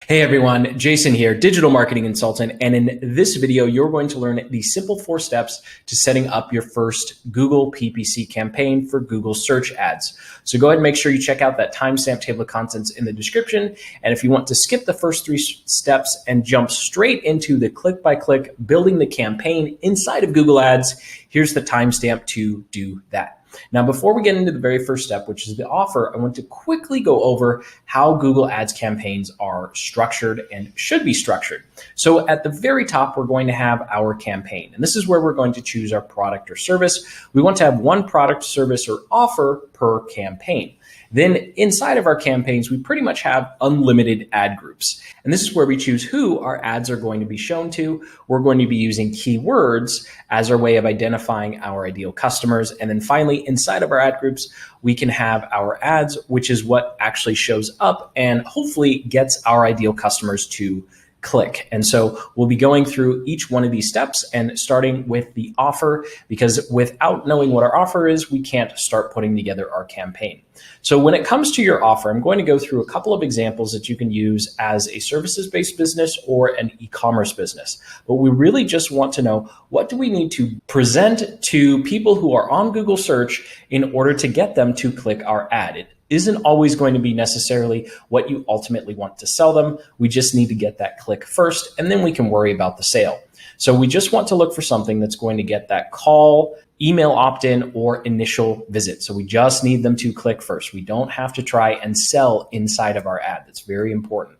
Hey everyone, Jason here, digital marketing consultant. And in this video, you're going to learn the simple 4 steps to setting up your first Google PPC campaign for Google search ads. So go ahead and make sure you check out that timestamp table of contents in the description. And if you want to skip the first 3 steps and jump straight into the click-by-click building the campaign inside of Google Ads, here's the timestamp to do that. Now, before we get into the very first step, which is the offer, I want to quickly go over how Google Ads campaigns are structured and should be structured. So at the very top, we're going to have our campaign, and this is where we're going to choose our product or service. We want to have one product, service, or offer per campaign. Then inside of our campaigns, we pretty much have unlimited ad groups. And this is where we choose who our ads are going to be shown to. We're going to be using keywords as our way of identifying our ideal customers. And then finally, inside of our ad groups, we can have our ads, which is what actually shows up and hopefully gets our ideal customers to click. And so we'll be going through each one of these steps and starting with the offer, because without knowing what our offer is, we can't start putting together our campaign. So when it comes to your offer, I'm going to go through a couple of examples that you can use as a services-based business or an e-commerce business. But we really just want to know, what do we need to present to people who are on Google search in order to get them to click our ad? It isn't always going to be necessarily what you ultimately want to sell them. We just need to get that click first, and then we can worry about the sale. So we just want to look for something that's going to get that call, email opt-in, or initial visit. So we just need them to click first. We don't have to try and sell inside of our ad. That's very important.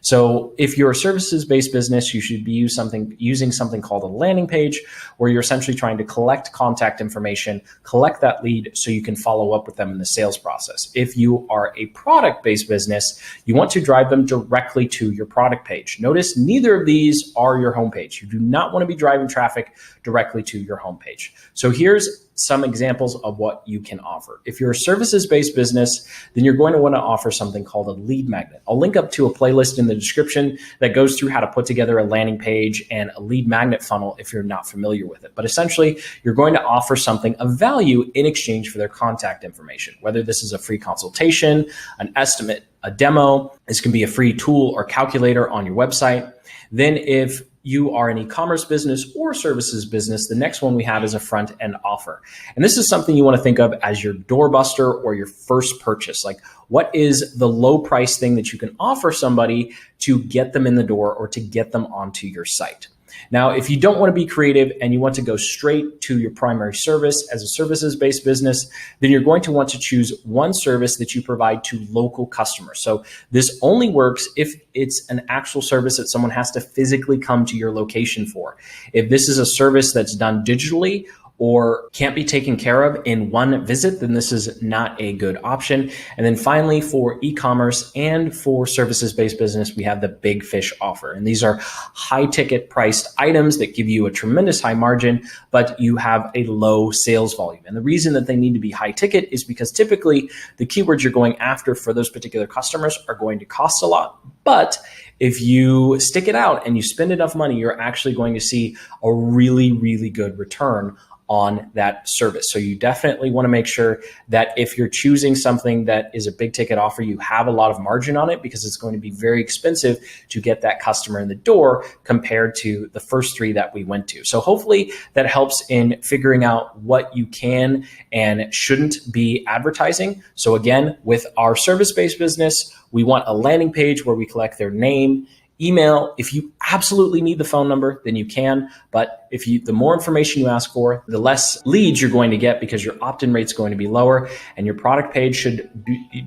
So if you're a services-based business, you should be using something called a landing page, where you're essentially trying to collect contact information, collect that lead so you can follow up with them in the sales process. If you are a product-based business, you want to drive them directly to your product page. Notice neither of these are your homepage. You do not want to be driving traffic directly to your homepage. So here's some examples of what you can offer. If you're a services-based business, then you're going to want to offer something called a lead magnet. I'll link up to a playlist in the description that goes through how to put together a landing page and a lead magnet funnel if you're not familiar with it. But essentially, you're going to offer something of value in exchange for their contact information, whether this is a free consultation, an estimate, a demo. This can be a free tool or calculator on your website. Then if you are an e-commerce business or services business, the next one we have is a front end offer. And this is something you want to think of as your doorbuster or your first purchase. Like, what is the low price thing that you can offer somebody to get them in the door or to get them onto your site? Now, if you don't want to be creative and you want to go straight to your primary service as a services-based business, then you're going to want to choose one service that you provide to local customers. So this only works if it's an actual service that someone has to physically come to your location for. If this is a service that's done digitally or can't be taken care of in one visit, then this is not a good option. And then finally, for e-commerce and for services-based business, we have the big fish offer. And these are high ticket priced items that give you a tremendous high margin, but you have a low sales volume. And the reason that they need to be high ticket is because typically the keywords you're going after for those particular customers are going to cost a lot. But if you stick it out and you spend enough money, you're actually going to see a really, really good return on that service. So you definitely want to make sure that if you're choosing something that is a big ticket offer, you have a lot of margin on it, because it's going to be very expensive to get that customer in the door compared to the first 3 that we went to. So hopefully that helps in figuring out what you can and shouldn't be advertising. So again, with our service-based business, we want a landing page where we collect their name, email. If you absolutely need the phone number, then you can. But the more information you ask for, the less leads you're going to get, because your opt-in rate is going to be lower, and your product page should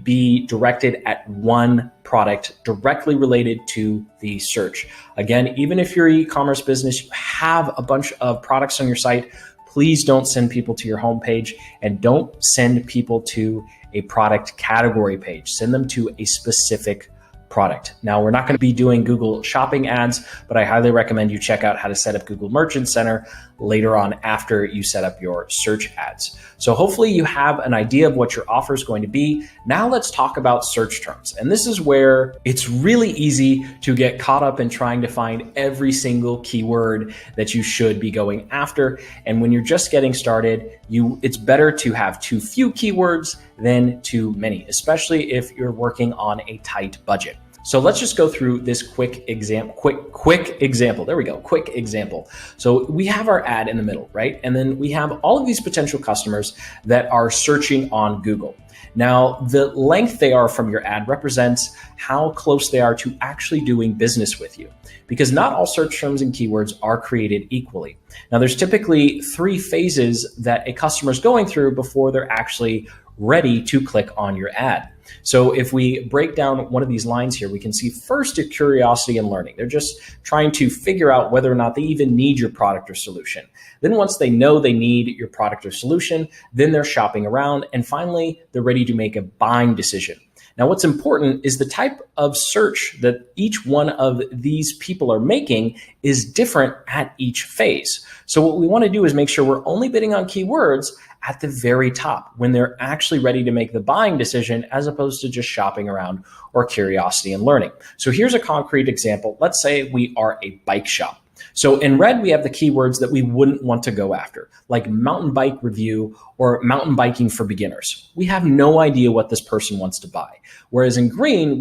be directed at one product directly related to the search. Again, even if you're an e-commerce business, you have a bunch of products on your site, please don't send people to your homepage, and don't send people to a product category page. Send them to a specific product. Now, we're not going to be doing Google shopping ads, but I highly recommend you check out how to set up Google Merchant Center later on after you set up your search ads. So hopefully you have an idea of what your offer is going to be. Now let's talk about search terms. And this is where it's really easy to get caught up in trying to find every single keyword that you should be going after. And when you're just getting started, it's better to have too few keywords than too many, especially if you're working on a tight budget. So let's just go through this quick example. There we go. Quick example. So we have our ad in the middle, right? And then we have all of these potential customers that are searching on Google. Now, the length they are from your ad represents how close they are to actually doing business with you, because not all search terms and keywords are created equally. Now, there's typically 3 phases that a customer is going through before they're actually ready to click on your ad. So if we break down one of these lines here, we can see first a curiosity and learning. They're just trying to figure out whether or not they even need your product or solution. Then once they know they need your product or solution, then they're shopping around. And finally, they're ready to make a buying decision. Now, what's important is the type of search that each one of these people are making is different at each phase. So what we want to do is make sure we're only bidding on keywords at the very top when they're actually ready to make the buying decision, as opposed to just shopping around or curiosity and learning. So here's a concrete example. Let's say we are a bike shop. So in red, we have the keywords that we wouldn't want to go after, like mountain bike review or mountain biking for beginners. We have no idea what this person wants to buy. Whereas in green,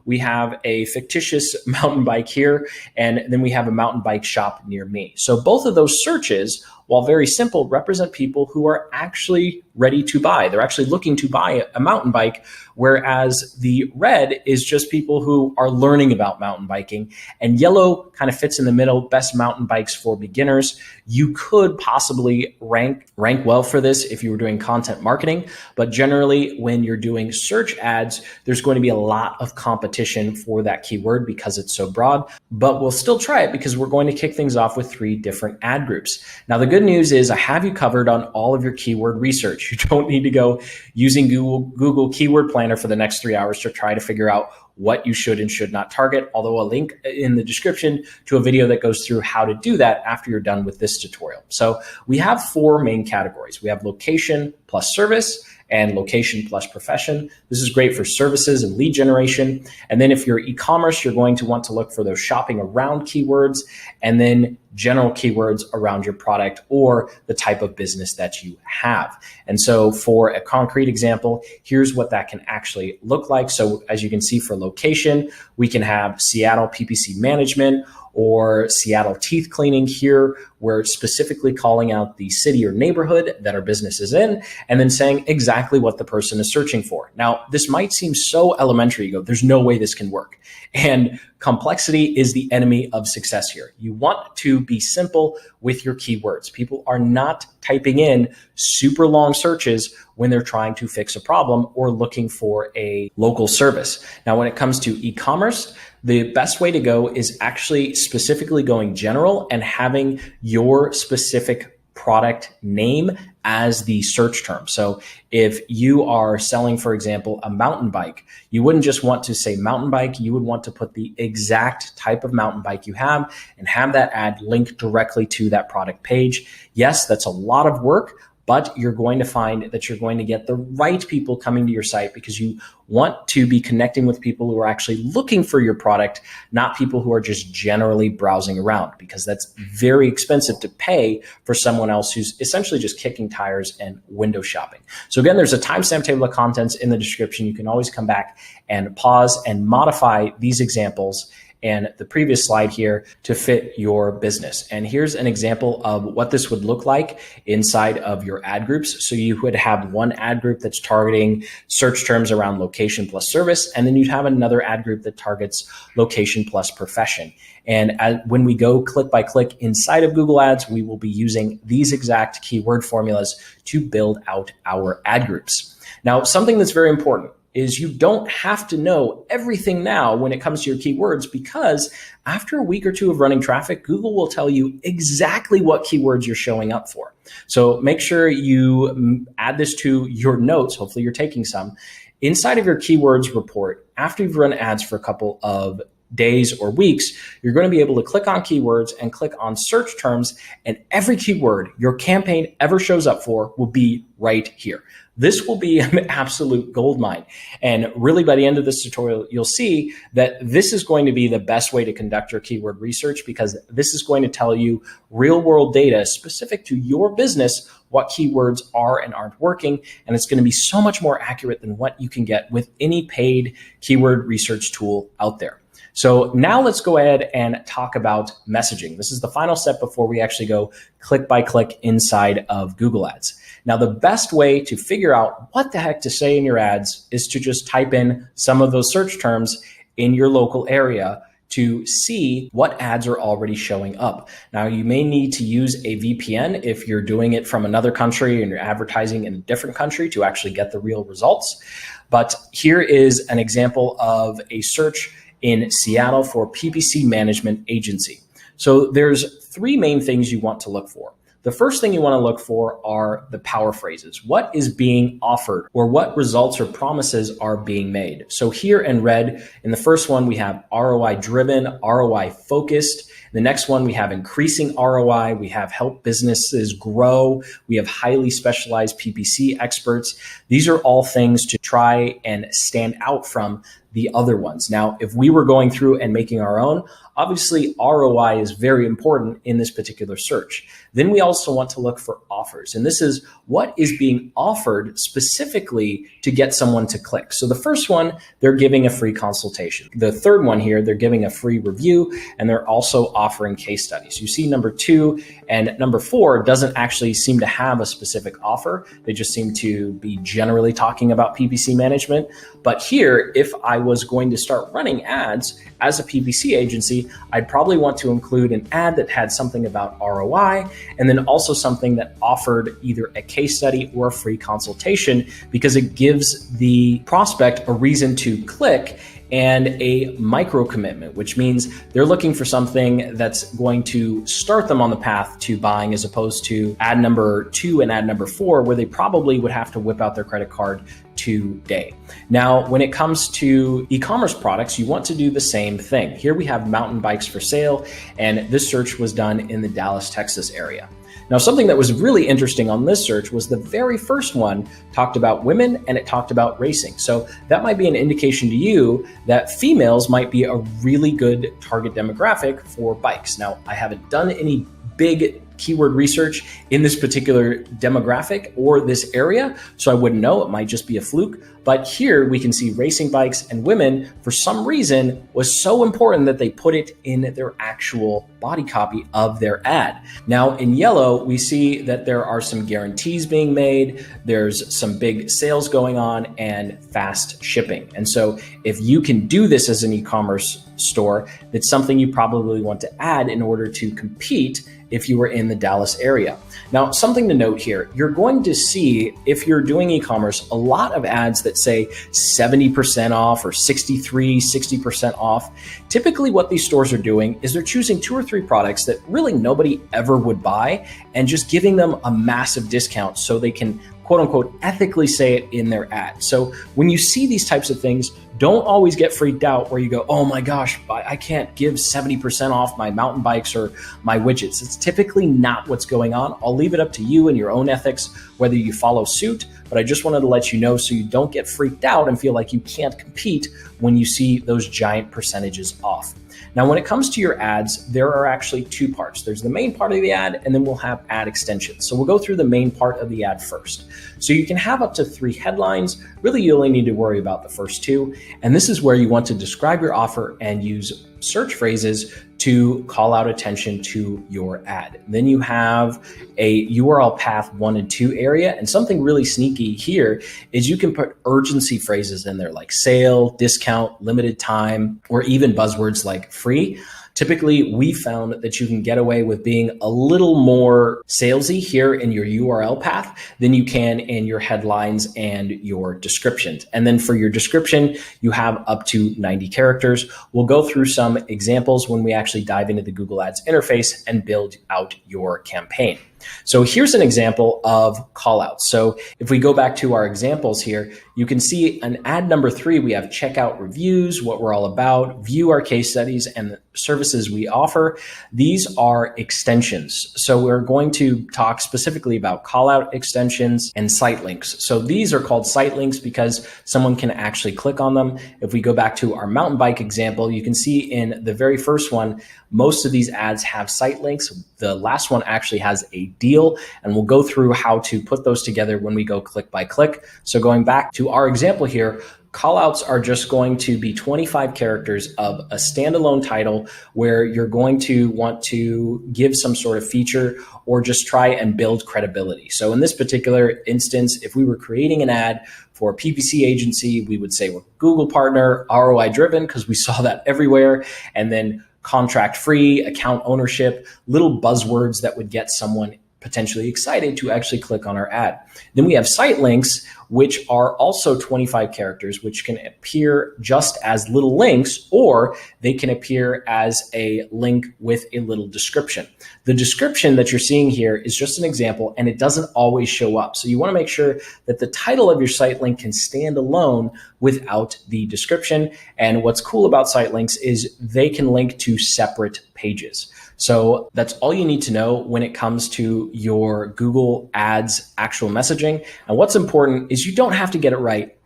we have a fictitious mountain bike here, and then we have a mountain bike shop near me. So both of those searches, while very simple, represent people who are actually ready to buy. They're actually looking to buy a mountain bike, whereas the red is just people who are learning about mountain biking. And yellow kind of fits in the middle, best mountain bikes for beginners. You could possibly rank well for this if you were doing content marketing, but generally when you're doing search ads, there's going to be a lot of competition for that keyword because it's so broad, but we'll still try it because we're going to kick things off with 3 different ad groups. Now, the good news is I have you covered on all of your keyword research. You don't need to go using Google Keyword Planner for the next 3 hours to try to figure out what you should and should not target, although I'll link in the description to a video that goes through how to do that after you're done with this tutorial. So we have 4 main categories. We have location plus service and location plus profession. This is great for services and lead generation. And then if you're e-commerce, you're going to want to look for those shopping around keywords, and then general keywords around your product or the type of business that you have. And so for a concrete example, here's what that can actually look like. So as you can see, for location, we can have Seattle PPC management or Seattle teeth cleaning. Here, we're specifically calling out the city or neighborhood that our business is in, and then saying exactly what the person is searching for. Now, this might seem so elementary. You go, there's no way this can work. And complexity is the enemy of success here. You want to be simple with your keywords. People are not typing in super long searches when they're trying to fix a problem or looking for a local service. Now, when it comes to e-commerce, the best way to go is actually specifically going general and having your specific product name as the search term. So if you are selling, for example, a mountain bike, you wouldn't just want to say mountain bike, you would want to put the exact type of mountain bike you have and have that ad link directly to that product page. Yes, that's a lot of work, but you're going to find that you're going to get the right people coming to your site because you want to be connecting with people who are actually looking for your product, not people who are just generally browsing around, because that's very expensive to pay for someone else who's essentially just kicking tires and window shopping. So again, there's a timestamp table of contents in the description. You can always come back and pause and modify these examples and the previous slide here to fit your business. And here's an example of what this would look like inside of your ad groups. So you would have one ad group that's targeting search terms around location plus service, and then you'd have another ad group that targets location plus profession. And when we go click by click inside of Google Ads, we will be using these exact keyword formulas to build out our ad groups. Now, something that's very important is you don't have to know everything now when it comes to your keywords, because after a week or 2 of running traffic, Google will tell you exactly what keywords you're showing up for. So make sure you add this to your notes. Hopefully you're taking some. Inside of your keywords report, after you've run ads for a couple of days or weeks, you're going to be able to click on keywords and click on search terms, and every keyword your campaign ever shows up for will be right here. this will be an absolute goldmine. And really by the end of this tutorial, you'll see that this is going to be the best way to conduct your keyword research, because this is going to tell you real world data specific to your business, what keywords are and aren't working. And it's going to be so much more accurate than what you can get with any paid keyword research tool out there. So now let's go ahead and talk about messaging. This is the final step before we actually go click by click inside of Google Ads. Now, the best way to figure out what the heck to say in your ads is to just type in some of those search terms in your local area to see what ads are already showing up. Now, you may need to use a VPN if you're doing it from another country and you're advertising in a different country to actually get the real results. But here is an example of a search in Seattle for PPC management agency. So there's three main things you want to look for. The first thing you want to look for are the power phrases. What is being offered, or what results or promises are being made? So here in red, in the first one, we have ROI driven, ROI focused. The next one, we have increasing ROI. We have help businesses grow. We have highly specialized PPC experts. These are all things to try and stand out from the other ones. Now, if we were going through and making our own, obviously ROI is very important in this particular search. Then we also want to look for offers. And this is what is being offered specifically to get someone to click. So the first one, they're giving a free consultation. The third one here, they're giving a free review, and they're also offering case studies. You see number 2 and number 4 doesn't actually seem to have a specific offer. They just seem to be generally talking about PPC management. But here, if I was going to start running ads as a PPC agency, I'd probably want to include an ad that had something about ROI, and then also something that offered either a case study or a free consultation, because it gives the prospect a reason to click, and a micro commitment, which means they're looking for something that's going to start them on the path to buying, as opposed to ad number 2 and ad number 4, where they probably would have to whip out their credit card today. Now, when it comes to e-commerce products, you want to do the same thing. Here we have mountain bikes for sale, and this search was done in the Dallas, Texas area. Now, something that was really interesting on this search was the very first one talked about women and it talked about racing. So that might be an indication to you that females might be a really good target demographic for bikes. Now, I haven't done any big keyword research in this particular demographic or this area, so I wouldn't know. It might just be a fluke. But here we can see racing bikes and women, for some reason, was so important that they put it in their actual body copy of their ad. Now in yellow, we see that there are some guarantees being made, there's some big sales going on, and fast shipping. And so if you can do this as an e-commerce store, it's something you probably want to add in order to compete if you were in the Dallas area. Now, something to note here, you're going to see, if you're doing e-commerce, a lot of ads that say 70% off or 60% off. Typically what these stores are doing is they're choosing 2 or 3 products that really nobody ever would buy and just giving them a massive discount so they can, quote unquote, ethically say it in their ad. So when you see these types of things, don't always get freaked out where you go, oh my gosh, I can't give 70% off my mountain bikes or my widgets. It's typically not what's going on. I'll leave it up to you and your own ethics, whether you follow suit, but I just wanted to let you know so you don't get freaked out and feel like you can't compete when you see those giant percentages off. Now, when it comes to your ads, there are actually 2 parts. There's the main part of the ad, and then we'll have ad extensions. So we'll go through the main part of the ad first. So you can have up to 3 headlines. Really, you only need to worry about the first 2. And this is where you want to describe your offer and use search phrases to call out attention to your ad. Then you have a URL path 1 and 2 area. And something really sneaky here is you can put urgency phrases in there, like sale, discount, limited time, or even buzzwords like free. Typically, we found that you can get away with being a little more salesy here in your URL path than you can in your headlines and your descriptions. And then for your description, you have up to 90 characters. We'll go through some examples when we actually dive into the Google Ads interface and build out your campaign. So here's an example of callouts. So if we go back to our examples here, you can see an ad number 3, we have checkout reviews, what we're all about, view our case studies and the services we offer. These are extensions. So we're going to talk specifically about callout extensions and site links. So these are called site links because someone can actually click on them. If we go back to our mountain bike example, you can see in the very first one, most of these ads have site links. The last one actually has a deal, and we'll go through how to put those together when we go click by click. So going back to our example here, callouts are just going to be 25 characters of a standalone title where you're going to want to give some sort of feature or just try and build credibility. So in this particular instance, if we were creating an ad for a PPC agency, we would say we're Google partner, ROI driven, because we saw that everywhere, and then contract free, account ownership, little buzzwords that would get someone potentially excited to actually click on our ad. Then we have site links, which are also 25 characters, which can appear just as little links, or they can appear as a link with a little description. The description that you're seeing here is just an example, and it doesn't always show up. So you want to make sure that the title of your site link can stand alone without the description. And what's cool about site links is they can link to separate pages. So that's all you need to know when it comes to your Google Ads actual messaging. And what's important is you don't have to get it right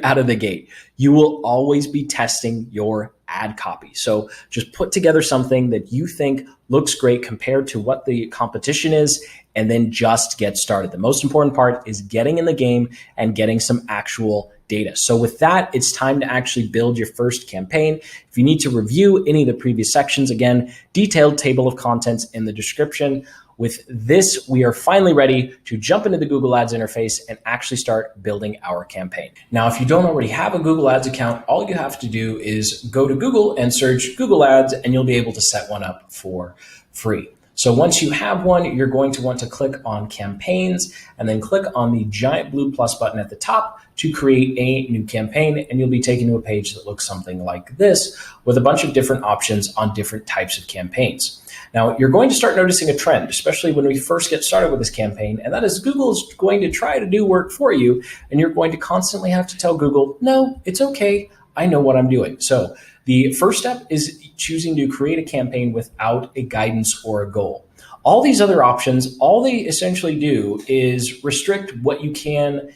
out of the gate. You will always be testing your ad copy. So just put together something that you think looks great compared to what the competition is, and then just get started. The most important part is getting in the game and getting some actual data. So with that, it's time to actually build your first campaign. If you need to review any of the previous sections, again, detailed table of contents in the description. With this, we are finally ready to jump into the Google Ads interface and actually start building our campaign. Now, if you don't already have a Google Ads account, all you have to do is go to Google and search Google Ads, and you'll be able to set one up for free. So once you have one, you're going to want to click on campaigns and then click on the giant blue plus button at the top to create a new campaign. And you'll be taken to a page that looks something like this with a bunch of different options on different types of campaigns. Now, you're going to start noticing a trend, especially when we first get started with this campaign, and that is Google is going to try to do work for you, and you're going to constantly have to tell Google, no, it's okay, I know what I'm doing. So the first step is choosing to create a campaign without a guidance or a goal. All these other options, all they essentially do is restrict what you can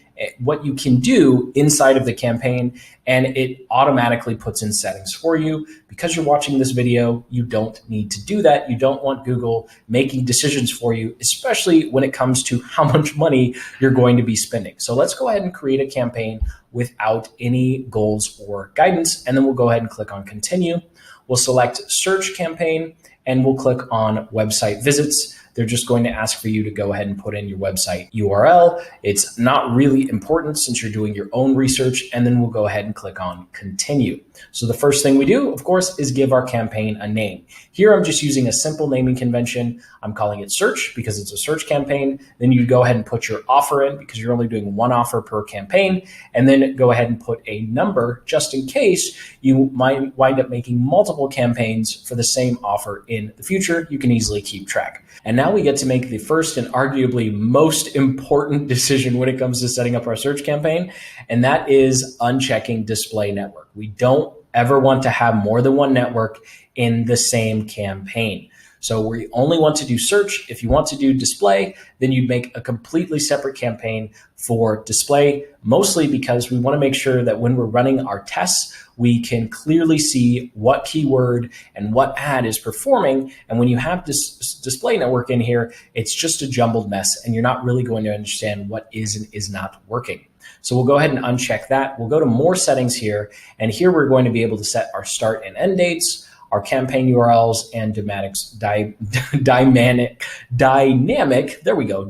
do inside of the campaign, and it automatically puts in settings for you. Because you're watching this video, you don't need to do that. You don't want Google making decisions for you, especially when it comes to how much money you're going to be spending. So let's go ahead and create a campaign without any goals or guidance, and then we'll go ahead and click on continue. We'll select search campaign, and we'll click on website visits. They're just going to ask for you to go ahead and put in your website URL. It's not really important since you're doing your own research, and then we'll go ahead and click on continue. So the first thing we do, of course, is give our campaign a name. Here, I'm just using a simple naming convention. I'm calling it search because it's a search campaign. Then you go ahead and put your offer in because you're only doing one offer per campaign, and then go ahead and put a number just in case you might wind up making multiple campaigns for the same offer in the future. You can easily keep track. And now we get to make the first and arguably most important decision when it comes to setting up our search campaign, and that is unchecking display network. We don't ever want to have more than one network in the same campaign. So we only want to do search. If you want to do display, then you'd make a completely separate campaign for display, mostly because we want to make sure that when we're running our tests, we can clearly see what keyword and what ad is performing. And when you have this display network in here, it's just a jumbled mess, and you're not really going to understand what is and is not working. So we'll go ahead and uncheck that. We'll go to more settings here, and here we're going to be able to set our start and end dates, our campaign URLs, and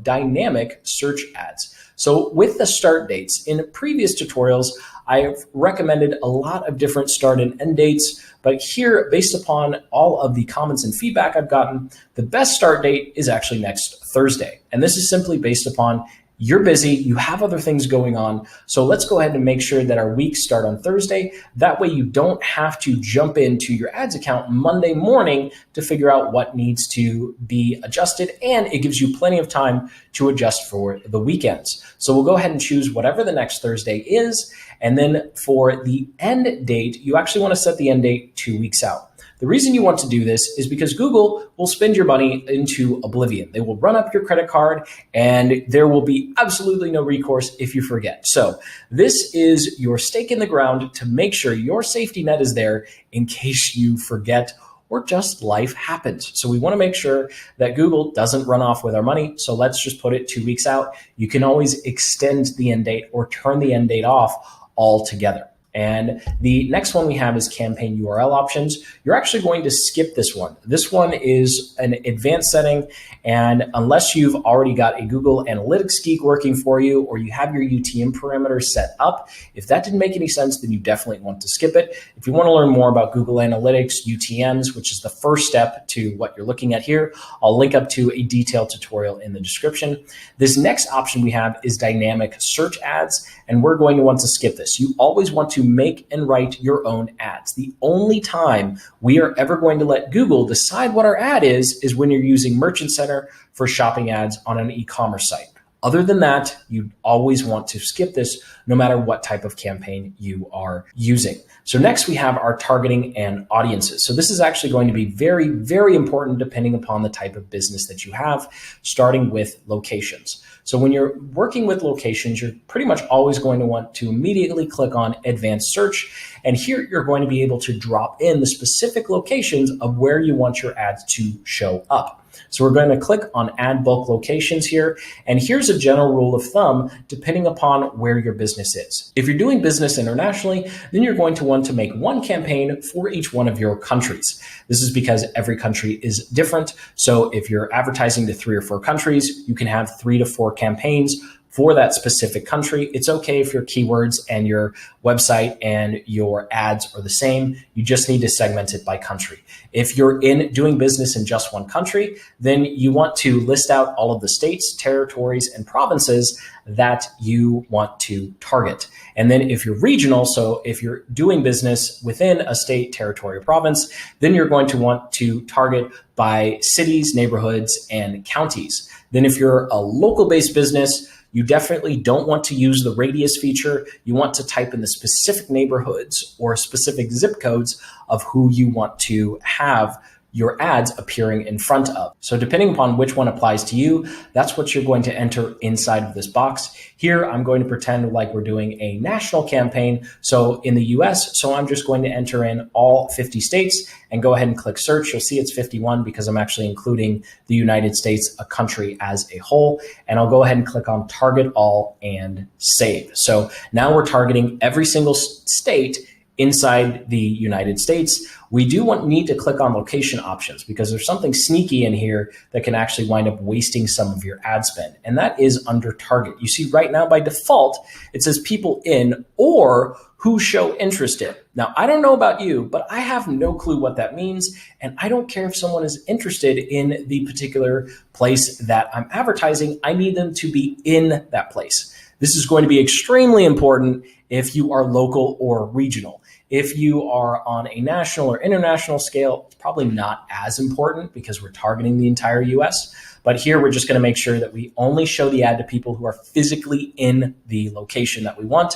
dynamic search ads. So with the start dates, in previous tutorials, I've recommended a lot of different start and end dates, but here, based upon all of the comments and feedback I've gotten, the best start date is actually next Thursday. And this is simply based upon You're busy, you have other things going on. So let's go ahead and make sure that our weeks start on Thursday. That way you don't have to jump into your ads account Monday morning to figure out what needs to be adjusted. And it gives you plenty of time to adjust for the weekends. So we'll go ahead and choose whatever the next Thursday is. And then for the end date, you actually want to set the end date 2 weeks out. The reason you want to do this is because Google will spend your money into oblivion. They will run up your credit card and there will be absolutely no recourse if you forget. So this is your stake in the ground to make sure your safety net is there in case you forget or just life happens. So we want to make sure that Google doesn't run off with our money. So let's just put it 2 weeks out. You can always extend the end date or turn the end date off altogether. And the next one we have is campaign URL options. You're actually going to skip this one. This one is an advanced setting. And unless you've already got a Google Analytics geek working for you, or you have your UTM parameters set up, if that didn't make any sense, then you definitely want to skip it. If you want to learn more about Google Analytics, UTMs, which is the first step to what you're looking at here, I'll link up to a detailed tutorial in the description. This next option we have is dynamic search ads, and we're going to want to skip this. You always want to make and write your own ads. The only time we are ever going to let Google decide what our ad is when you're using Merchant Center for shopping ads on an e-commerce site. Other than that, you always want to skip this no matter what type of campaign you are using. So next we have our targeting and audiences. So this is actually going to be very, very important depending upon the type of business that you have, starting with locations. So when you're working with locations, you're pretty much always going to want to immediately click on advanced search. And here you're going to be able to drop in the specific locations of where you want your ads to show up. So we're going to click on add bulk locations here. And here's a general rule of thumb, depending upon where your business is. If you're doing business internationally, then you're going to want to make one campaign for each one of your countries. This is because every country is different. So if you're advertising to 3 or 4 countries, you can have 3 to 4 campaigns for that specific country. It's okay if your keywords and your website and your ads are the same. You just need to segment it by country. If you're doing business in just one country, then you want to list out all of the states, territories, and provinces that you want to target. And then if you're regional, so if you're doing business within a state, territory, or province, then you're going to want to target by cities, neighborhoods, and counties. Then if you're a local-based business, you definitely don't want to use the radius feature. You want to type in the specific neighborhoods or specific zip codes of who you want to have your ads appearing in front of. So depending upon which one applies to you, that's what you're going to enter inside of this box. Here, I'm going to pretend like we're doing a national campaign. So in the US, so I'm just going to enter in all 50 states and go ahead and click search. You'll see it's 51 because I'm actually including the United States, a country as a whole. And I'll go ahead and click on target all and save. So now we're targeting every single state inside the United States. We do need to click on location options because there's something sneaky in here that can actually wind up wasting some of your ad spend. And that is under target. You see right now by default, it says people in or who show interest in. Now, I don't know about you, but I have no clue what that means. And I don't care if someone is interested in the particular place that I'm advertising. I need them to be in that place. This is going to be extremely important if you are local or regional. If you are on a national or international scale, it's probably not as important because we're targeting the entire US. But here we're just going to make sure that we only show the ad to people who are physically in the location that we want.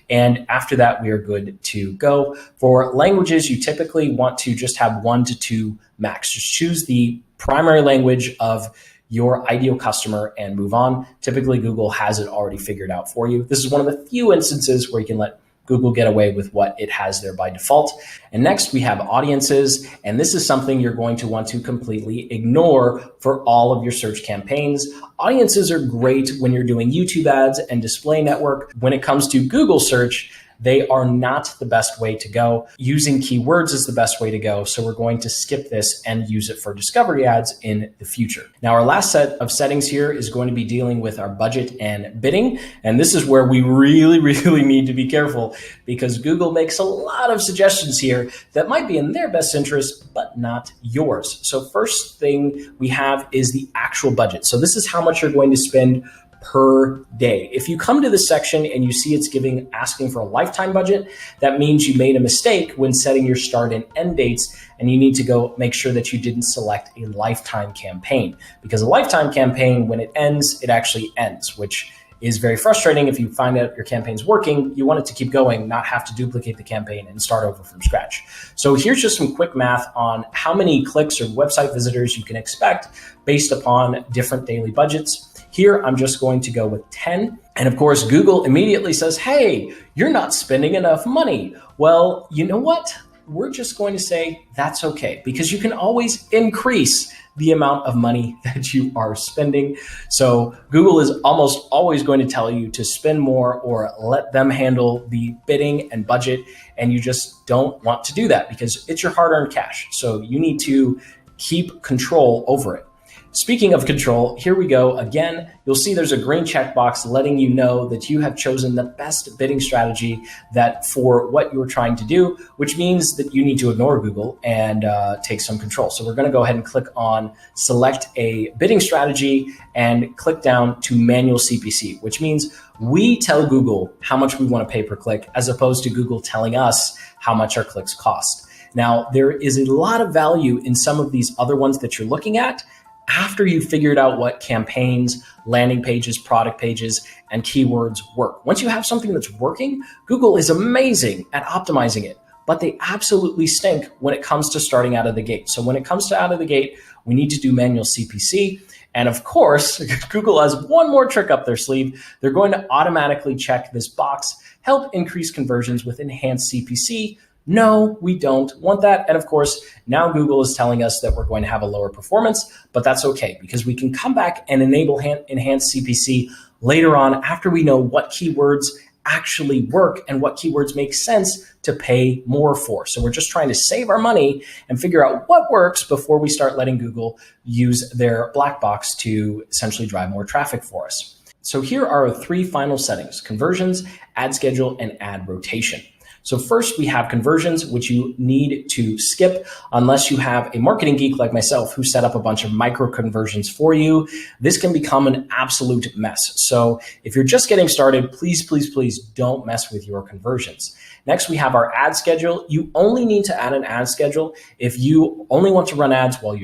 And after that, we are good to go. For languages, you typically want to just have 1 to 2 max. Just choose the primary language of your ideal customer and move on. Typically, Google has it already figured out for you. This is one of the few instances where you can let Google get away with what it has there by default. And next we have audiences. And this is something you're going to want to completely ignore for all of your search campaigns. Audiences are great when you're doing YouTube ads and display network. When it comes to Google search, they are not the best way to go. Using keywords is the best way to go. So we're going to skip this and use it for discovery ads in the future. Now, our last set of settings here is going to be dealing with our budget and bidding. And this is where we really, really need to be careful because Google makes a lot of suggestions here that might be in their best interest, but not yours. So first thing we have is the actual budget. So this is how much you're going to spend per day. If you come to this section and you see it's asking for a lifetime budget, that means you made a mistake when setting your start and end dates, and you need to go make sure that you didn't select a lifetime campaign, because a lifetime campaign, when it ends, it actually ends, which is very frustrating. If you find out your campaign's working, you want it to keep going, not have to duplicate the campaign and start over from scratch. So here's just some quick math on how many clicks or website visitors you can expect based upon different daily budgets. Here, I'm just going to go with 10. And of course, Google immediately says, hey, you're not spending enough money. Well, you know what? We're just going to say that's okay, because you can always increase the amount of money that you are spending. So Google is almost always going to tell you to spend more or let them handle the bidding and budget. And you just don't want to do that because it's your hard-earned cash. So you need to keep control over it. Speaking of control, here we go. Again, you'll see there's a green checkbox letting you know that you have chosen the best bidding strategy that for what you're trying to do, which means that you need to ignore Google and take some control. So we're going to go ahead and click on select a bidding strategy and click down to manual CPC, which means we tell Google how much we want to pay per click as opposed to Google telling us how much our clicks cost. Now, there is a lot of value in some of these other ones that you're looking at after you've figured out what campaigns, landing pages, product pages, and keywords work. Once you have something that's working, Google is amazing at optimizing it, but they absolutely stink when it comes to starting out of the gate. So when it comes to out of the gate, we need to do manual CPC. And of course, Google has one more trick up their sleeve. They're going to automatically check this box, help increase conversions with enhanced CPC. No, we don't want that. And of course, now Google is telling us that we're going to have a lower performance, but that's okay because we can come back and enable enhanced CPC later on after we know what keywords actually work and what keywords make sense to pay more for. So we're just trying to save our money and figure out what works before we start letting Google use their black box to essentially drive more traffic for us. So here are our three final settings: conversions, ad schedule, and ad rotation. So first we have conversions, which you need to skip unless you have a marketing geek like myself who set up a bunch of micro conversions for you. This can become an absolute mess. So if you're just getting started, please, please, please don't mess with your conversions. Next, we have our ad schedule. You only need to add an ad schedule if you only want to run ads while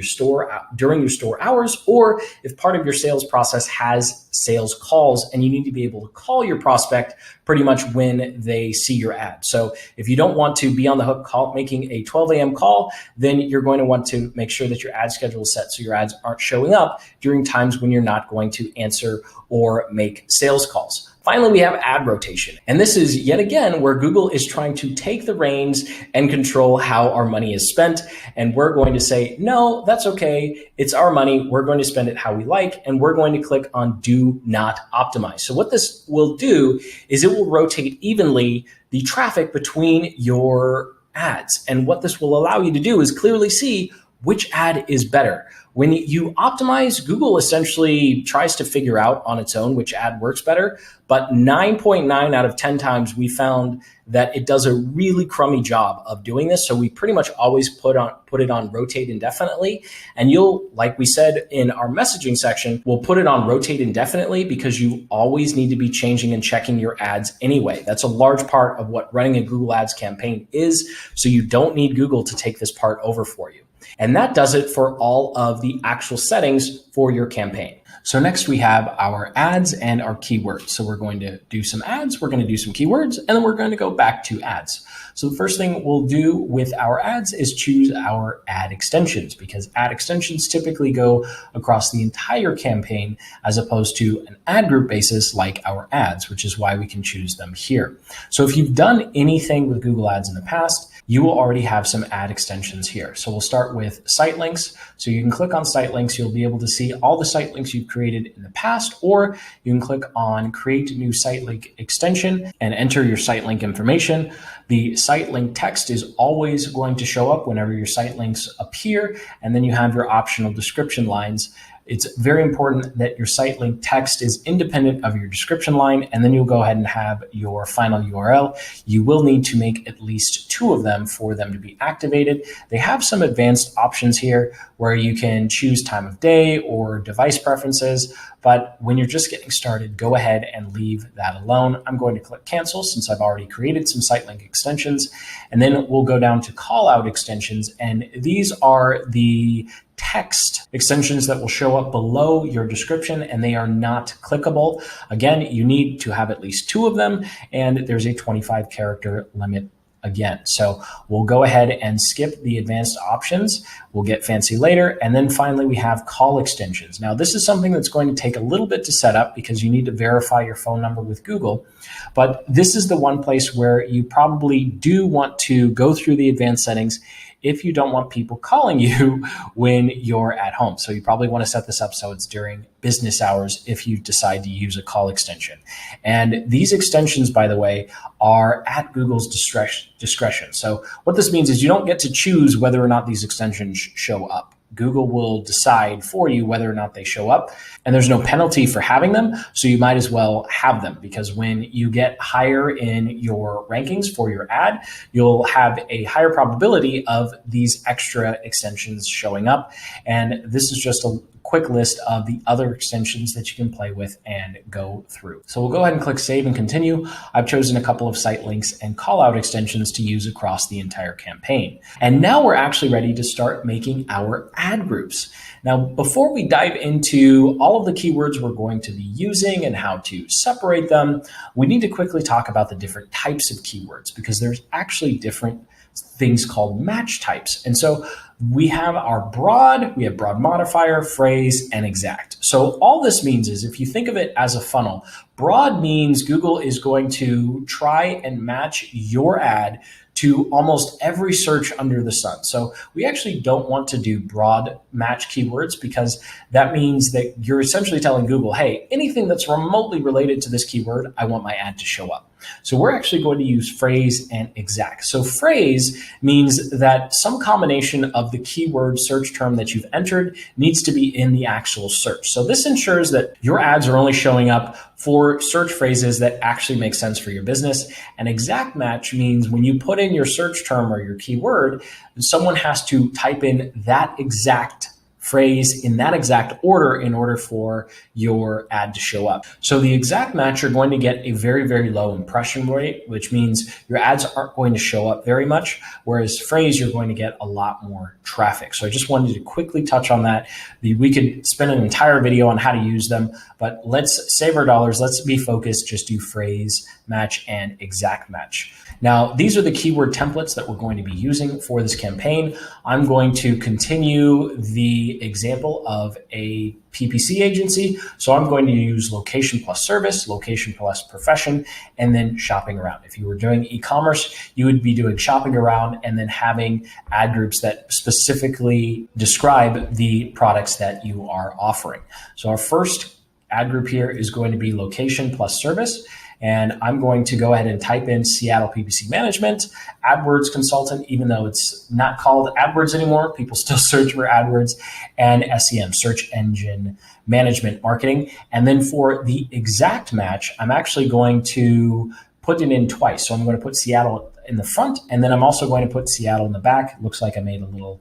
during your store hours, or if part of your sales process has sales calls and you need to be able to call your prospect pretty much when they see your ad. So if you don't want to be on the hook making a 12 a.m. call, then you're going to want to make sure that your ad schedule is set so your ads aren't showing up during times when you're not going to answer or make sales calls. Finally, we have ad rotation. And this is yet again where Google is trying to take the reins and control how our money is spent. And we're going to say, no, that's okay. It's our money. We're going to spend it how we like. And we're going to click on do not optimize. So what this will do is it will rotate evenly the traffic between your ads. And what this will allow you to do is clearly see which ad is better. When you optimize, Google essentially tries to figure out on its own which ad works better, but 9.9 out of 10 times we found that it does a really crummy job of doing this. So we pretty much always put it on rotate indefinitely. And like we said in our messaging section, we'll put it on rotate indefinitely because you always need to be changing and checking your ads anyway. That's a large part of what running a Google Ads campaign is. So you don't need Google to take this part over for you. And that does it for all of the actual settings for your campaign. So next we have our ads and our keywords. So we're going to do some ads, we're going to do some keywords, and then we're going to go back to ads. So the first thing we'll do with our ads is choose our ad extensions, because ad extensions typically go across the entire campaign as opposed to an ad group basis like our ads, which is why we can choose them here. So if you've done anything with Google Ads in the past, you will already have some ad extensions here. So we'll start with site links. So you can click on site links. You'll be able to see all the site links you've created in the past, or you can click on create new site link extension and enter your site link information. The site link text is always going to show up whenever your site links appear. And then you have your optional description lines It's very important that your site link text is independent of your description line, and then you'll go ahead and have your final URL. You will need to make at least 2 of them for them to be activated. They have some advanced options here where you can choose time of day or device preferences, but when you're just getting started, go ahead and leave that alone. I'm going to click cancel since I've already created some site link extensions, and then we'll go down to call out extensions, and these are the text extensions that will show up below your description, and they are not clickable. Again, you need to have at least 2 of them, and there's a 25 character limit again. So we'll go ahead and skip the advanced options. We'll get fancy later. And then finally, we have call extensions. Now, this is something that's going to take a little bit to set up because you need to verify your phone number with Google. But this is the one place where you probably do want to go through the advanced settings if you don't want people calling you when you're at home. So you probably want to set this up so it's during business hours if you decide to use a call extension. And these extensions, by the way, are at Google's discretion. So what this means is you don't get to choose whether or not these extensions show up. Google will decide for you whether or not they show up, and there's no penalty for having them. So you might as well have them, because when you get higher in your rankings for your ad, you'll have a higher probability of these extra extensions showing up. And this is just a quick list of the other extensions that you can play with and go through. So we'll go ahead and click save and continue. I've chosen a couple of site links and call out extensions to use across the entire campaign. And now we're actually ready to start making our ad groups. Now, before we dive into all of the keywords we're going to be using and how to separate them, we need to quickly talk about the different types of keywords, because there's actually different things called match types. And so we have broad modifier, phrase, and exact. So all this means is, if you think of it as a funnel, broad means Google is going to try and match your ad to almost every search under the sun. So we actually don't want to do broad match keywords, because that means that you're essentially telling Google, hey, anything that's remotely related to this keyword, I want my ad to show up. So we're actually going to use phrase and exact. So phrase means that some combination of the keyword search term that you've entered needs to be in the actual search. So this ensures that your ads are only showing up for search phrases that actually make sense for your business. And exact match means when you put in your search term or your keyword, someone has to type in that exact phrase in that exact order in order for your ad to show up. So the exact match, you're going to get a very, very low impression rate, which means your ads aren't going to show up very much, whereas phrase, you're going to get a lot more traffic. So I just wanted to quickly touch on that. We could spend an entire video on how to use them, but let's save our dollars. Let's be focused, just do phrase match and exact match. Now, these are the keyword templates that we're going to be using for this campaign. I'm going to continue the example of a PPC agency. So I'm going to use location plus service, location plus profession, and then shopping around. If you were doing e-commerce, you would be doing shopping around and then having ad groups that specifically describe the products that you are offering. So our first ad group here is going to be location plus service. And I'm going to go ahead and type in Seattle PPC Management, AdWords Consultant, even though it's not called AdWords anymore, people still search for AdWords, and SEM, Search Engine Management Marketing. And then for the exact match, I'm actually going to put it in twice. So I'm going to put Seattle in the front, and then I'm also going to put Seattle in the back. It looks like I made a little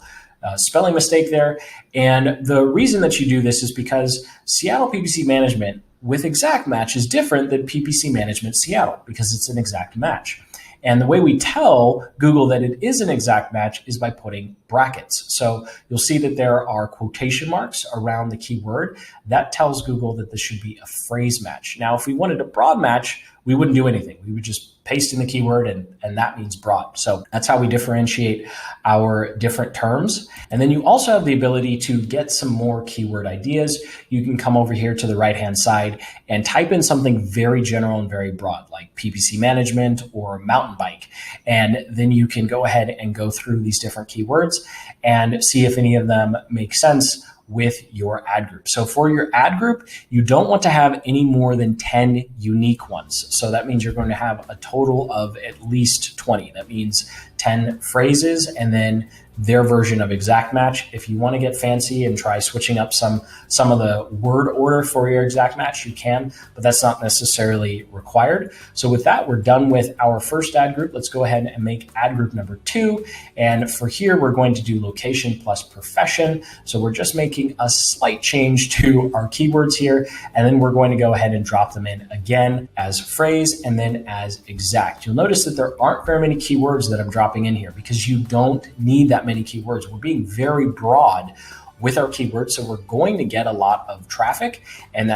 spelling mistake there. And the reason that you do this is because Seattle PPC Management with exact match is different than PPC Management Seattle, because it's an exact match. And the way we tell Google that it is an exact match is by putting brackets. So you'll see that there are quotation marks around the keyword. That tells Google that this should be a phrase match. Now, if we wanted a broad match, we wouldn't do anything. We would just paste in the keyword, and that means broad. So that's how we differentiate our different terms. And then you also have the ability to get some more keyword ideas. You can come over here to the right-hand side and type in something very general and very broad, like PPC management or mountain bike. And then you can go ahead and go through these different keywords and see if any of them make sense with your ad group. So for your ad group, you don't want to have any more than 10 unique ones. So that means you're going to have a total of at least 20. That means 10 phrases and then their version of exact match. If you want to get fancy and try switching up some of the word order for your exact match, you can, but that's not necessarily required. So with that, we're done with our first ad group. Let's go ahead and make ad group number 2. And for here, we're going to do location plus profession. So we're just making a slight change to our keywords here. And then we're going to go ahead and drop them in again as phrase and then as exact. You'll notice that there aren't very many keywords that I'm dropping in here because you don't need that many keywords. We're being very broad with our keywords, so we're going to get a lot of traffic, and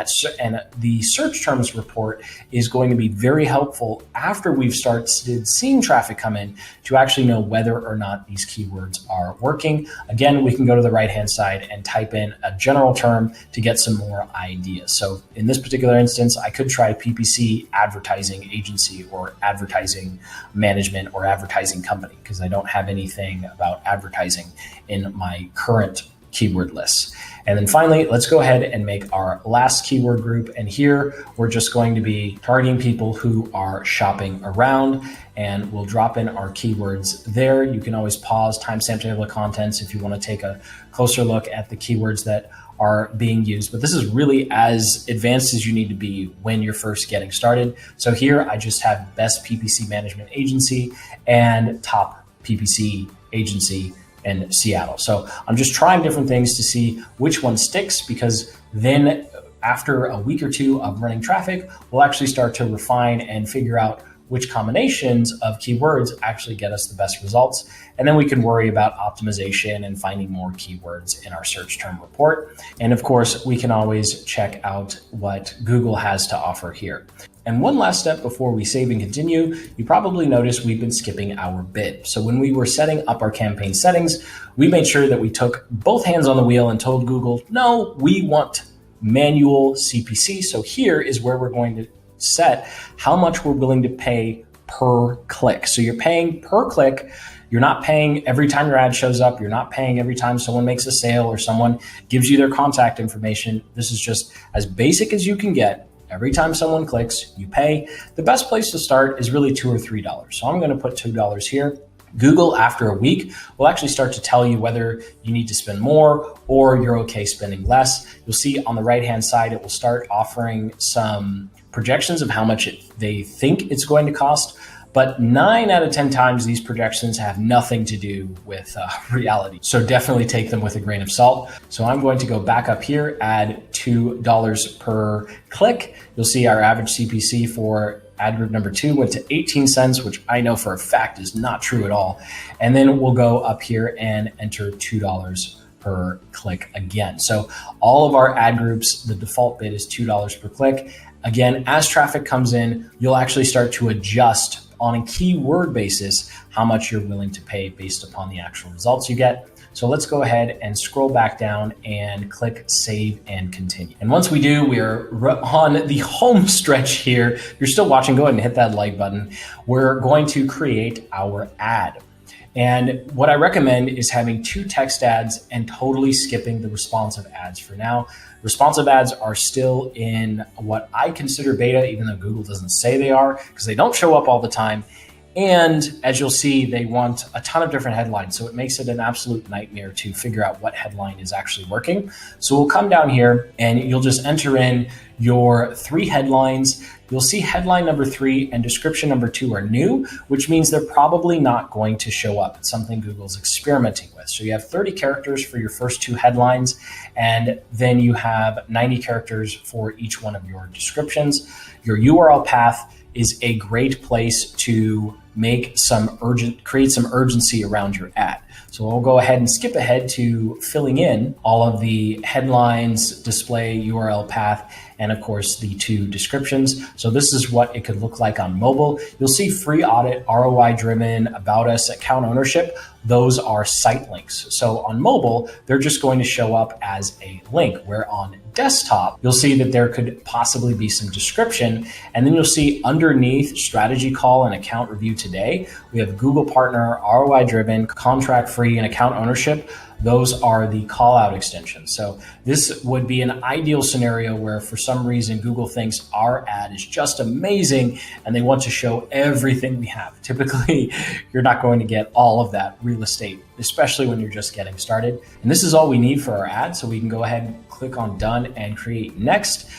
the search terms report is going to be very helpful after we've started seeing traffic come in to actually know whether or not these keywords are working. Again, we can go to the right-hand side and type in a general term to get some more ideas. So in this particular instance, I could try PPC advertising agency or advertising management or advertising company because I don't have anything about advertising in my current keyword lists. And then finally, let's go ahead and make our last keyword group. And here we're just going to be targeting people who are shopping around, and we'll drop in our keywords there. You can always pause timestamp table of contents if you want to take a closer look at the keywords that are being used. But this is really as advanced as you need to be when you're first getting started. So here I just have best PPC management agency and top PPC agency in Seattle. So I'm just trying different things to see which one sticks, because then after a week or two of running traffic, we'll actually start to refine and figure out which combinations of keywords actually get us the best results. And then we can worry about optimization and finding more keywords in our search term report. And of course, we can always check out what Google has to offer here. And one last step before we save and continue, you probably noticed we've been skipping our bid. So when we were setting up our campaign settings, we made sure that we took both hands on the wheel and told Google, no, we want manual CPC. So here is where we're going to set how much we're willing to pay per click. So you're paying per click. You're not paying every time your ad shows up. You're not paying every time someone makes a sale or someone gives you their contact information. This is just as basic as you can get. Every time someone clicks, you pay. The best place to start is really $2 or $3. So I'm going to put $2 here. Google, after a week, will actually start to tell you whether you need to spend more or you're okay spending less. You'll see on the right-hand side, it will start offering some projections of how much they think it's going to cost. But 9 out of 10 times, these projections have nothing to do with reality. So definitely take them with a grain of salt. So I'm going to go back up here, add $2 per click. You'll see our average CPC for ad group number 2 went to 18 cents, which I know for a fact is not true at all. And then we'll go up here and enter $2 per click again. So all of our ad groups, the default bid is $2 per click. Again, as traffic comes in, you'll actually start to adjust on a keyword basis how much you're willing to pay based upon the actual results you get. So let's go ahead and scroll back down and click save and continue. And once we do, we are on the home stretch here. If you're still watching, go ahead and hit that like button. We're going to create our ad. And what I recommend is having 2 text ads and totally skipping the responsive ads for now. Responsive ads are still in what I consider beta, even though Google doesn't say they are, because they don't show up all the time. And as you'll see, they want a ton of different headlines. So it makes it an absolute nightmare to figure out what headline is actually working. So we'll come down here and you'll just enter in your 3 headlines. You'll see headline number 3 and description number 2 are new, which means they're probably not going to show up. It's something Google's experimenting with. So you have 30 characters for your first 2 headlines, and then you have 90 characters for each one of your descriptions. Your URL path is a great place to create some urgency around your ad. So we'll go ahead and skip ahead to filling in all of the headlines, display, URL path, and of course the 2 descriptions. So this is what it could look like on mobile. You'll see free audit, ROI driven, about us, account ownership. Those are site links. So on mobile, they're just going to show up as a link, where on desktop, you'll see that there could possibly be some description. And then you'll see underneath strategy call and account review today, we have Google partner, ROI driven, contract free, and account ownership. those are the call out extensions. So this would be an ideal scenario where for some reason Google thinks our ad is just amazing and they want to show everything we have. Typically, you're not going to get all of that real estate, especially when you're just getting started. And this is all we need for our ad. So we can go ahead and click on done and create next.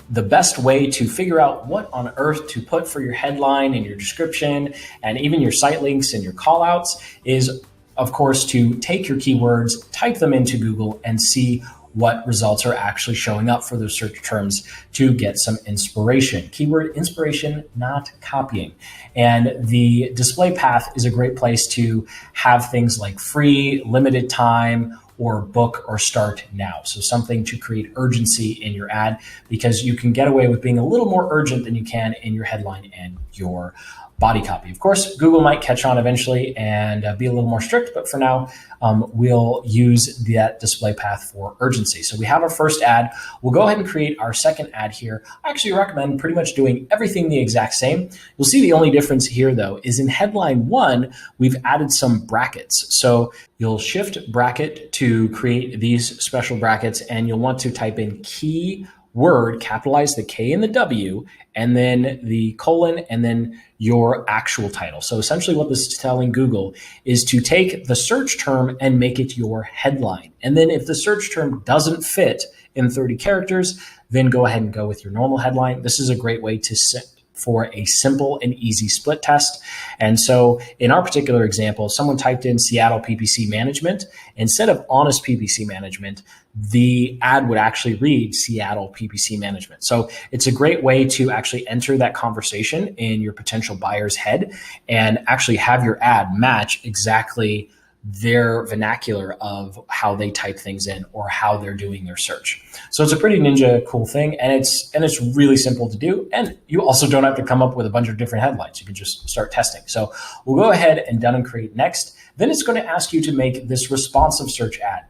The best way to figure out what on earth to put for your headline and your description and even your site links and your call outs is, of course, to take your keywords, type them into Google, and see what results are actually showing up for those search terms to get some inspiration. Keyword inspiration, not copying. And the display path is a great place to have things like free, limited time, or book or start now. So something to create urgency in your ad, because you can get away with being a little more urgent than you can in your headline and your body copy. Of course, Google might catch on eventually and be a little more strict, but for now, we'll use that display path for urgency. So we have our first ad. We'll go ahead and create our second ad here. I actually recommend pretty much doing everything the exact same. You'll see the only difference here, though, is in headline 1, we've added some brackets. So you'll shift bracket to create these special brackets, and you'll want to type in key word, capitalize the K and the W, and then the colon, and then your actual title. So essentially what this is telling Google is to take the search term and make it your headline. And then if the search term doesn't fit in 30 characters, then go ahead and go with your normal headline. This is a great way to set for a simple and easy split test. And so in our particular example, someone typed in Seattle PPC management. Instead of honest PPC management, the ad would actually read Seattle PPC management. So it's a great way to actually enter that conversation in your potential buyer's head and actually have your ad match exactly their vernacular of how they type things in or how they're doing their search. So it's a pretty ninja cool thing, and it's really simple to do. And you also don't have to come up with a bunch of different headlines. You can just start testing. So we'll go ahead and done and create next. Then it's going to ask you to make this responsive search ad.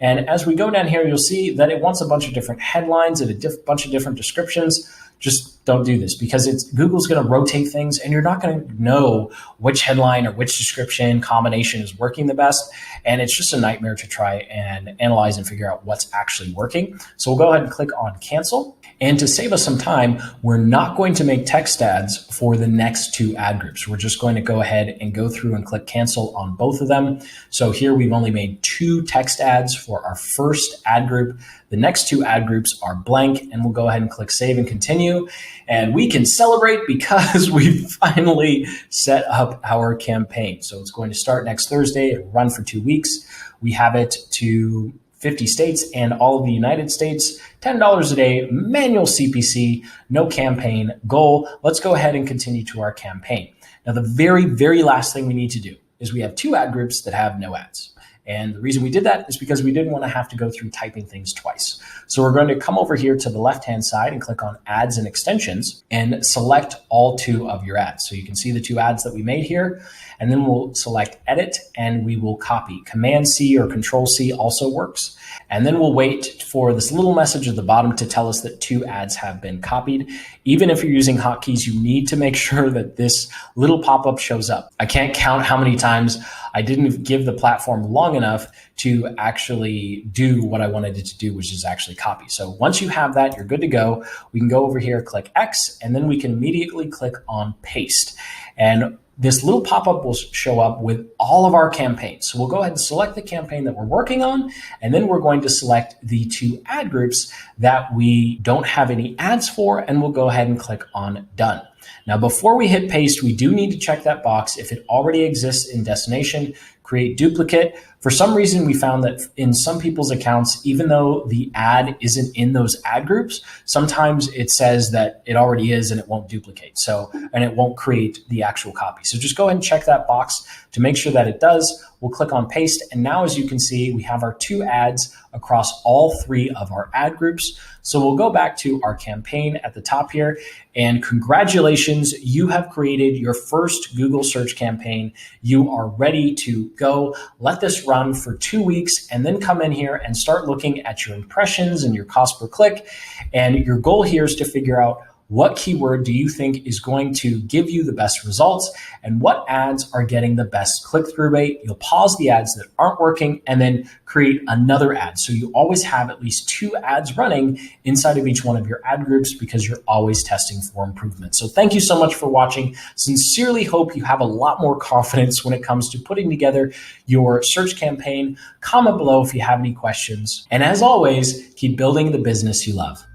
And as we go down here, you'll see that it wants a bunch of different headlines and a bunch of different descriptions. Just don't do this, because Google's going to rotate things and you're not going to know which headline or which description combination is working the best. And it's just a nightmare to try and analyze and figure out what's actually working. So we'll go ahead and click on cancel. And to save us some time, we're not going to make text ads for the next 2 ad groups. We're just going to go ahead and go through and click cancel on both of them. So here we've only made 2 text ads for our first ad group. The next 2 ad groups are blank, and we'll go ahead and click save and continue. And we can celebrate because we finally set up our campaign. So it's going to start next Thursday and run for 2 weeks. We have it to 50 states and all of the United States, $10 a day, manual CPC, no campaign goal. Let's go ahead and continue to our campaign. Now, the very, very last thing we need to do is we have 2 ad groups that have no ads. And the reason we did that is because we didn't want to have to go through typing things twice. So we're going to come over here to the left-hand side and click on ads and extensions and select all 2 of your ads. So you can see the 2 ads that we made here, and then we'll select edit and we will copy. Command C or Control C also works. And then we'll wait for this little message at the bottom to tell us that 2 ads have been copied. Even if you're using hotkeys, you need to make sure that this little pop-up shows up. I can't count how many times I didn't give the platform long enough to actually do what I wanted it to do, which is actually copy. So once you have that, you're good to go. We can go over here, click X, and then we can immediately click on paste. And this little pop-up will show up with all of our campaigns. So we'll go ahead and select the campaign that we're working on, and then we're going to select the 2 ad groups that we don't have any ads for, and we'll go ahead and click on done. Now, before we hit paste, we do need to check that box. If it already exists in destination, create duplicate. For some reason, we found that in some people's accounts, even though the ad isn't in those ad groups, sometimes it says that it already is and it won't duplicate. And it won't create the actual copy. So just go ahead and check that box to make sure that it does. We'll click on paste. And now, as you can see, we have our 2 ads across all 3 of our ad groups. So we'll go back to our campaign at the top here, and congratulations, you have created your first Google search campaign. You are ready to go. Let this run for 2 weeks and then come in here and start looking at your impressions and your cost per click. And your goal here is to figure out what keyword do you think is going to give you the best results and what ads are getting the best click-through rate. You'll pause the ads that aren't working and then create another ad. So you always have at least 2 ads running inside of each one of your ad groups because you're always testing for improvement. So thank you so much for watching. Sincerely hope you have a lot more confidence when it comes to putting together your search campaign. Comment below if you have any questions. And as always, keep building the business you love.